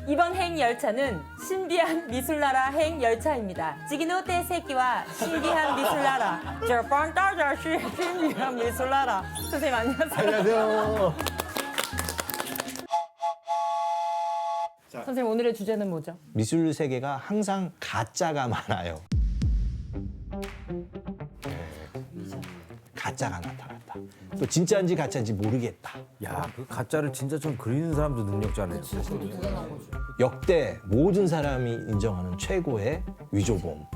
이번 행열차는 신비한 미술나라 행열차입니다. 지기노 떼새끼와 신비한 미술나라. 저번 따자시 신비한 미술나라. 선생님 안녕하세요. 안녕하세요. 선생님 오늘의 주제는 뭐죠? 미술 세계가 항상 가짜가 많아요. 가짜가 나타났다. 또 진짜인지 가짜인지 모르겠다. 야, 그 가짜를 진짜 좀 그리는 사람도 능력자네요. 역대 모든 사람이 인정하는 최고의 위조범.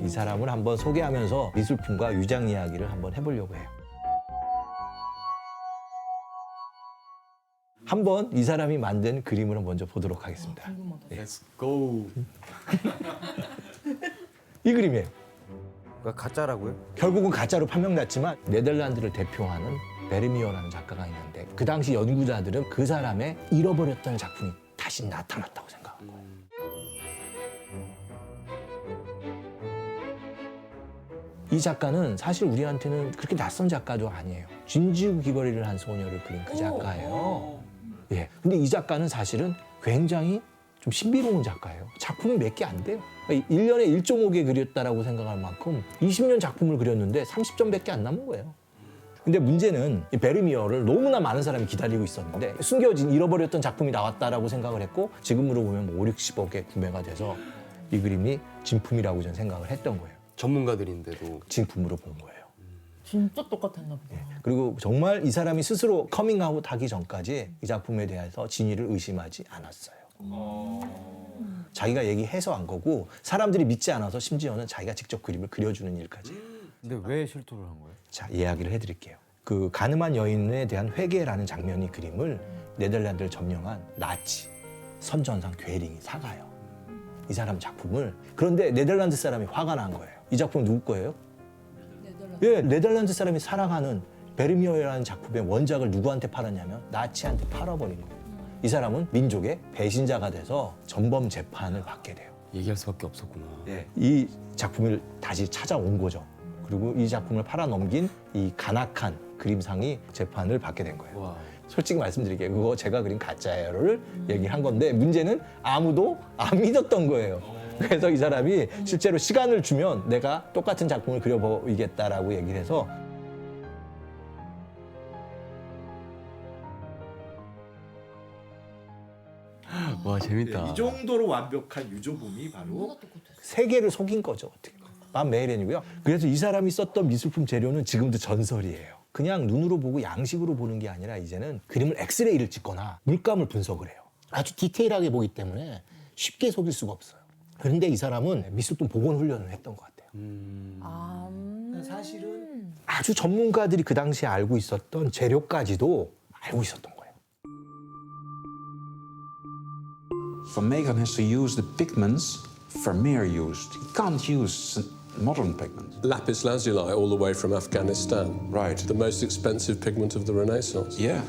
이 사람을 한번 소개하면서 미술품과 위장 이야기를 한번 해보려고 해요. 한번 이 사람이 만든 그림을 먼저 보도록 하겠습니다. Let's go. 이 그림이에요. 그러니까 가짜라고요? 결국은 가짜로 판명났지만 네덜란드를 대표하는 베르미어라는 작가가 있는데 그 당시 연구자들은 그 사람의 잃어버렸던 작품이 다시 나타났다고 생각한 거예요. 이 작가는 사실 우리한테는 그렇게 낯선 작가도 아니에요. 진지우 귀걸이를 한 소녀를 그린 그 작가예요. 예. 근데 이 작가는 사실은 굉장히 좀 신비로운 작가예요. 작품이 몇 개 안 돼요. 1년에 1.5개 그렸다라고 생각할 만큼 20년 작품을 그렸는데 30점밖에 안 남은 거예요. 근데 문제는 이 베르미어를 너무나 많은 사람이 기다리고 있었는데 숨겨진 잃어버렸던 작품이 나왔다라고 생각을 했고 지금으로 보면 뭐 5, 60억에 구매가 돼서 이 그림이 진품이라고 저는 생각을 했던 거예요. 전문가들인데도 진품으로 본 거예요. 진짜 똑같았나 보다. 그리고 정말 이 사람이 스스로 커밍아웃 하기 전까지 이 작품에 대해서 진위를 의심하지 않았어요. 자기가 얘기해서 한 거고 사람들이 믿지 않아서 심지어는 자기가 직접 그림을 그려주는 일까지. 근데 왜 실토를 한 거예요? 자, 이야기를 해드릴게요. 그 가늠한 여인에 대한 회개라는 장면이 그림을 네덜란드를 점령한 나치 선전상 괴링이 사가요. 이 사람 작품을. 그런데 네덜란드 사람이 화가 난 거예요. 이 작품 누구 거예요? 예, 네덜란드 사람이 사랑하는 베르미어라는 작품의 원작을 누구한테 팔았냐면 나치한테 팔아버린 거예요. 이 사람은 민족의 배신자가 돼서 전범 재판을 받게 돼요. 얘기할 수밖에 없었구나. 예, 이 작품을 다시 찾아온 거죠. 그리고 이 작품을 팔아넘긴 이 간악한 그림상이 재판을 받게 된 거예요. 와. 솔직히 말씀드릴게요. 그거 제가 그린 가짜예요를 얘기한 건데 문제는 아무도 안 믿었던 거예요. 그래서 이 사람이 실제로 시간을 주면 내가 똑같은 작품을 그려보이겠다라고 얘기를 해서 와 재밌다. 이 정도로 완벽한 유조범이 바로 세계를 속인 거죠. 어떻게 보면. 반 메이렌이고요. 그래서 이 사람이 썼던 미술품 재료는 지금도 전설이에요. 그냥 눈으로 보고 양식으로 보는 게 아니라 이제는 그림을 엑스레이를 찍거나 물감을 분석을 해요. 아주 디테일하게 보기 때문에 쉽게 속일 수가 없어요. 그런데 이 사람은 미술품 복원 훈련을 했던 것 같아요. 사실은 아주 전문가들이 그 당시에 알고 있었던 재료까지도 알고 있었던 거예요. Vermeer has to use the pigments Vermeer used. He can't use modern pigments. Lapis lazuli, all the way from Afghanistan. Right. The most expensive pigment of the Renaissance. Yeah.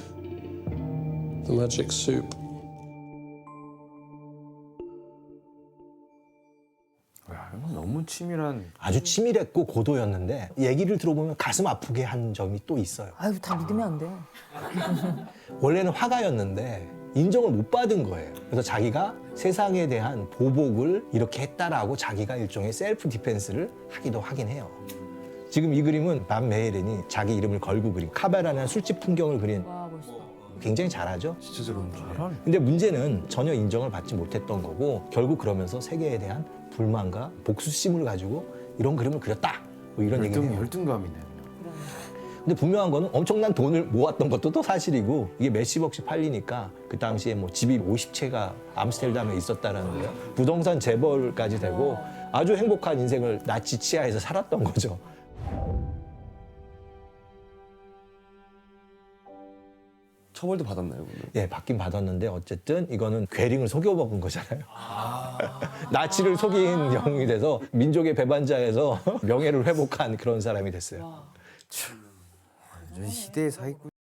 The magic soup. 야, 이건 너무 치밀한. 아주 치밀했고 고도였는데 얘기를 들어보면 가슴 아프게 한 점이 또 있어요. 아유 다 믿으면 안 돼. 원래는 화가였는데 인정을 못 받은 거예요. 그래서 자기가 세상에 대한 보복을 이렇게 했다라고 자기가 일종의 셀프 디펜스를 하기도 하긴 해요. 지금 이 그림은 반 메이렌이 자기 이름을 걸고 그린 카베라라는 술집 풍경을 그린 와 멋있다. 굉장히 잘하죠. 진짜 저런 줄. 잘하네. 근데 문제는 전혀 인정을 받지 못했던 거고 결국 그러면서 세계에 대한 불만과 복수심을 가지고 이런 그림을 그렸다. 뭐 이런 얘기를 해요. 열등감이네. 근데 분명한 거는 엄청난 돈을 모았던 것도 또 사실이고 이게 몇십억씩 팔리니까 그 당시에 뭐 집이 50채가 암스테르담에 있었다라는 거예요. 부동산 재벌까지 되고 아주 행복한 인생을 나치 치하에서 살았던 거죠. 처벌도 받았나요, 그러면? 예, 받긴 받았는데 어쨌든 이거는 괴링을 속여먹은 거잖아요. 나치를 속인 영웅이 돼서 민족의 배반자에서 명예를 회복한 그런 사람이 됐어요. 완전 시대의 사기꾼.